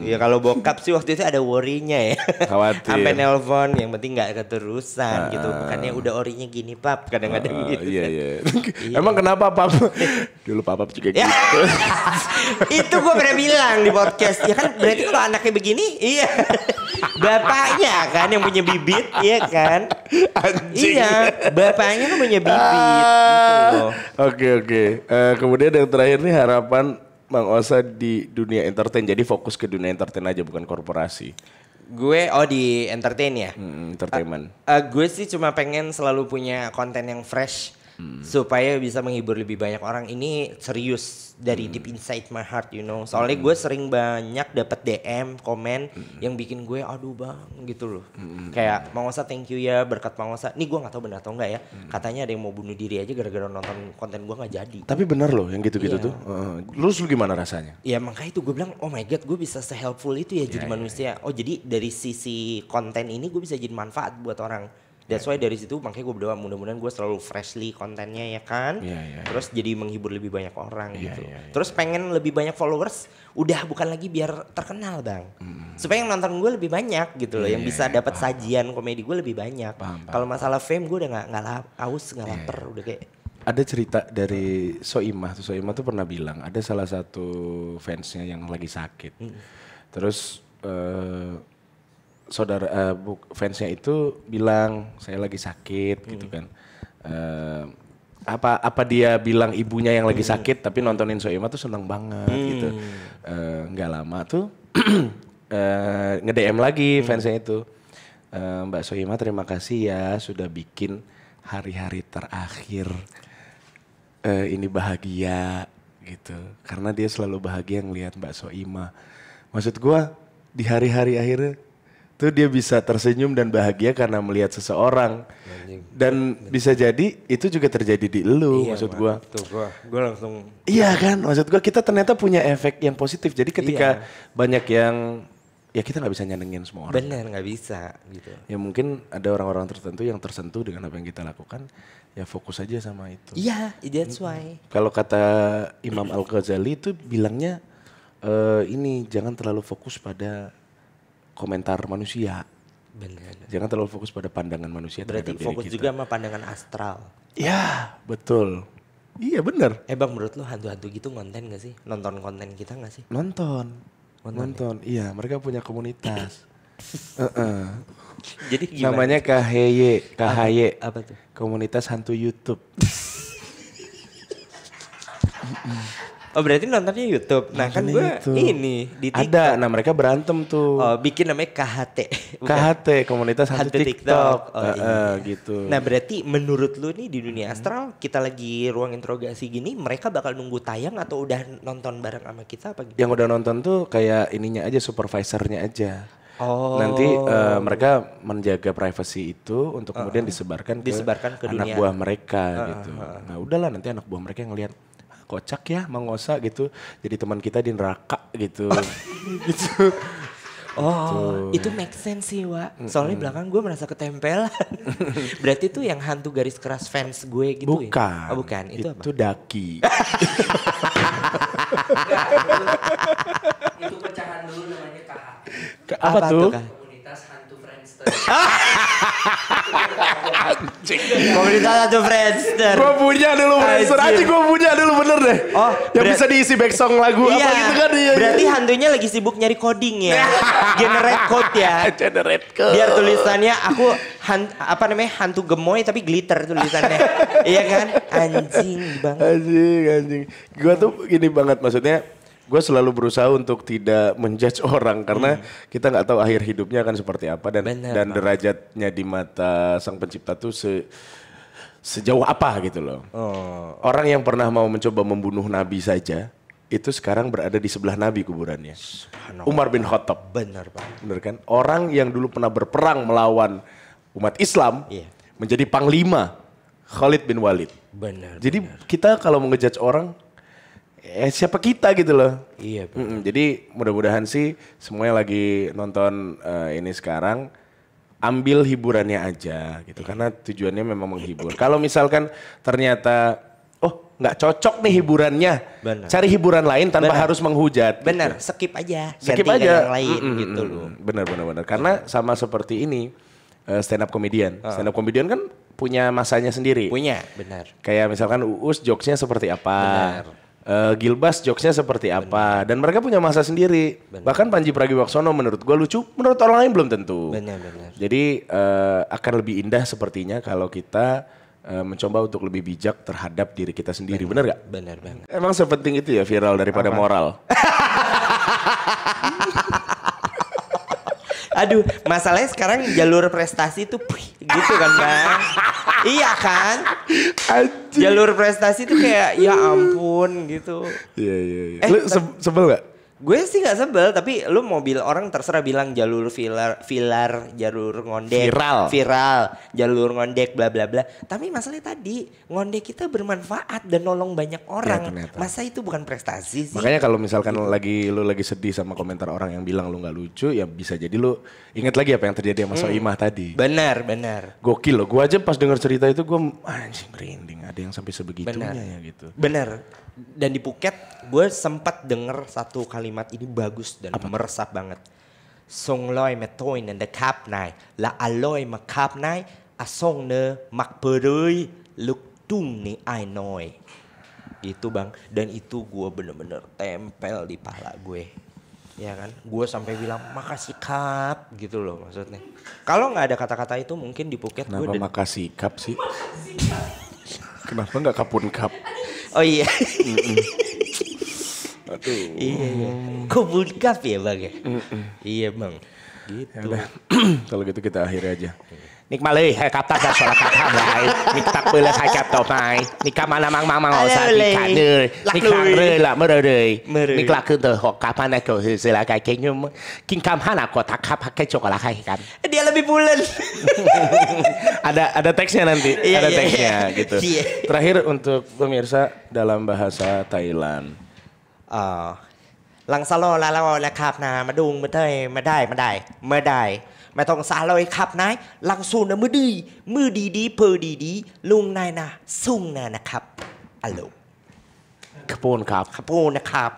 Ya kalau bokap sih waktu itu ada worry-nya ya. Khawatir. Sampai nelpon, yang penting nggak keterusan gitu. Bukannya udah orinya gini pap, kadang-kadang gitu. Iya. Emang kenapa pap? Dulu papa juga gitu. Itu gue pernah bilang di podcast. Ya kan berarti kalau anaknya begini, iya. Bapaknya kan yang punya bibit, iya kan? Anjing. Iya, bapaknya kan punya bibit. Gitu. Oke. Kemudian yang terakhir nih, harapan Mang Osa di dunia entertain. Jadi fokus ke dunia entertain aja, bukan korporasi. Gue di entertain ya. Entertainment. Gue sih cuma pengen selalu punya konten yang fresh. supaya bisa menghibur lebih banyak orang. Ini serius dari deep inside my heart, you know. Soalnya gue sering banyak dapat DM, komen yang bikin gue aduh bang gitu loh. Kayak Mang Osa thank you ya, berkat Mang Osa. Nih gue nggak tahu benar atau enggak ya. Katanya ada yang mau bunuh diri aja gara-gara nonton konten gue nggak jadi. Tapi bener loh yang gitu-gitu Iya. tuh. Lu gimana rasanya? Ya makanya itu gue bilang oh my god gue bisa se-helpful itu ya jadi manusia. Oh jadi dari sisi konten ini gue bisa jadi manfaat buat orang. That's why dari situ makanya gue berdoa mudah-mudahan gue selalu freshly kontennya ya kan. Terus jadi menghibur lebih banyak orang gitu. Terus pengen lebih banyak followers udah bukan lagi biar terkenal bang. Supaya yang nonton gue lebih banyak gitu loh. Yang bisa dapat sajian komedi gue lebih banyak. Kalau masalah fame gue udah gak haus gak lapar udah kayak. Ada cerita dari Soimah tuh pernah bilang ada salah satu fansnya yang lagi sakit. Terus fansnya itu bilang saya lagi sakit gitu kan. Apa dia bilang ibunya yang lagi sakit tapi nontonin Soimah tuh seneng banget gitu. Nggak lama tuh nge-DM lagi fansnya itu. Mbak Soimah terima kasih ya sudah bikin hari-hari terakhir ini bahagia gitu. Karena dia selalu bahagia ngelihat Mbak Soimah. Maksud gua di hari-hari akhirnya tuh dia bisa tersenyum dan bahagia karena melihat seseorang. Dan bisa jadi itu juga terjadi di elu maksud gua. Tuh gua langsung. Iya kan maksud gua kita ternyata punya efek yang positif. Jadi ketika banyak yang ya kita nggak bisa nyenengin semua orang. Bener nggak bisa gitu. Ya mungkin ada orang-orang tertentu yang tersentuh dengan apa yang kita lakukan. Ya fokus aja sama itu. Iya that's why. Kalau kata Imam Al-Ghazali itu bilangnya ini jangan terlalu fokus pada komentar manusia. Bener. Jangan terlalu fokus pada pandangan manusia. Berarti terhadap diri fokus kita. juga sama pandangan astral. Ya betul. Iya benar. Bang menurut lu hantu-hantu gitu konten gak sih? Nonton konten kita gak sih? Nonton. Iya mereka punya komunitas. Jadi gimana? Namanya KHY. Apa tuh? Komunitas hantu YouTube. Oh berarti nontonnya YouTube. Nah kan gue ini di TikTok. Ada, nah mereka berantem tuh. Oh bikin namanya KHT. KHT, komunitas hantu TikTok. Gitu. Nah berarti menurut lu nih di dunia astral kita lagi ruang interogasi gini mereka bakal nunggu tayang atau udah nonton bareng sama kita apa gitu? Yang udah nonton tuh kayak ininya aja, supervisornya aja. Oh. Nanti mereka menjaga privasi itu untuk kemudian disebarkan ke ke anak dunia. buah mereka gitu. Nah udahlah nanti anak buah mereka ngelihat kocak ya Mang Osa gitu. Jadi teman kita di neraka gitu. Gitu. Oh itu make sense sih Wak. Soalnya belakang gue merasa ketempelan. Berarti itu yang hantu garis keras fans gue gitu bukan. ya? Oh bukan, itu apa? Itu Daki. Itu pecahan dulu namanya KH. Apa tuh? Komunitas hantu Friendster. Komunitas hantu Friendster. Gue punya dulu Friendster aja, gue punya dulu bener deh. Oh, yang bisa diisi back song lagu apa gitu kan. Iya, berarti hantunya lagi sibuk nyari coding ya. Generate code ya. Generate code. Biar tulisannya aku hantu gemoy tapi glitter tulisannya. Iya kan? Anjing banget. Anjing. Gue tuh gini banget maksudnya. Gue selalu berusaha untuk tidak menjudge orang karena kita nggak tahu akhir hidupnya akan seperti apa dan derajatnya di mata sang pencipta tuh sejauh apa gitu loh. Orang yang pernah mau mencoba membunuh Nabi saja itu sekarang berada di sebelah Nabi kuburannya. Umar bin Khattab. Benar Pak. Bener kan? Orang yang dulu pernah berperang melawan umat Islam menjadi panglima Khalid bin Walid. Benar. Jadi kita kalau mau ngejudge orang siapa kita gitu loh. Iya. Jadi mudah-mudahan sih semua yang lagi nonton ini sekarang ambil hiburannya aja gitu. Karena tujuannya memang menghibur. Kalau misalkan ternyata nggak cocok nih hiburannya, cari hiburan lain tanpa harus menghujat. Benar, gitu. skip aja. Skip ganti aja. Yang lain gitu loh. Benar. Karena sama seperti ini stand up comedian. Stand up comedian kan punya masanya sendiri. Punya, benar. Kayak misalkan Uus jokesnya seperti apa. Benar. Gilbas jokesnya seperti apa dan mereka punya masa sendiri. Bahkan Panji Pragiwaksono menurut gue lucu, menurut orang lain belum tentu. Benar. Jadi akan lebih indah sepertinya kalau kita mencoba untuk lebih bijak terhadap diri kita sendiri. Benar gak? Benar banget. Emang sepenting itu ya viral daripada moral. Aduh, masalahnya sekarang jalur prestasi tuh gitu kan Bang. Iya kan? Jalur prestasi tuh kayak ya ampun gitu. Iya. Lu sebel gak? Gue sih gak sebel, tapi lu mobil orang terserah bilang jalur filar, jalur ngondek, viral, jalur ngondek, bla bla bla. Tapi masalahnya tadi ngondek kita bermanfaat dan nolong banyak orang. Ya, masa itu bukan prestasi sih? Makanya kalau misalkan lu lagi sedih sama komentar orang yang bilang lu nggak lucu, ya bisa jadi lu ingat lagi apa yang terjadi sama Soimah tadi. Benar. Gokil loh, gue aja pas denger cerita itu gue anjing merinding, ada yang sampai sebegitunya ya gitu. Benar. Dan di Phuket gue sempat denger satu kalimat ini bagus dan meresap banget. Song loi mà tôi nè cáp này là aloi mà cáp này song ne mak perui luk tung ni ai noi. Itu bang, dan itu gue bener-bener tempel di pala gue. Ya kan, gue sampai bilang makasih kap gitu loh maksudnya. Kalau nggak ada kata-kata itu mungkin di Phuket gue. Kenapa makasih kap sih? Kenapa nggak kapun kap? Oh iya. Aduh. Iya. Kapun kap ya bang ya? Iya bang. Gitu. Yaudah. Kalau gitu kita akhiri aja. Nikmali hai kata dan suara kata baik. Niktak boleh hai kata baik. Nikah mana mang usah nikah nơi. Nikah rơi là mơ đời. Nikah cứ từ họ kapan aku sila kayak kayaknya king kam hana kota kap pakai coklat hai kan. Dia lebih bulan. Ada teksnya nanti. Ada teksnya gitu. Terakhir untuk pemirsa dalam bahasa Thailand. Lang salo la kap na มาดุงมาได้ไม่ต้องสาลอยขับนายลังสูนะมือดีเพอดีลุงนายนะสุ่งนะครับอัลโหล ขอบคุณครับ ขอบคุณนะครับ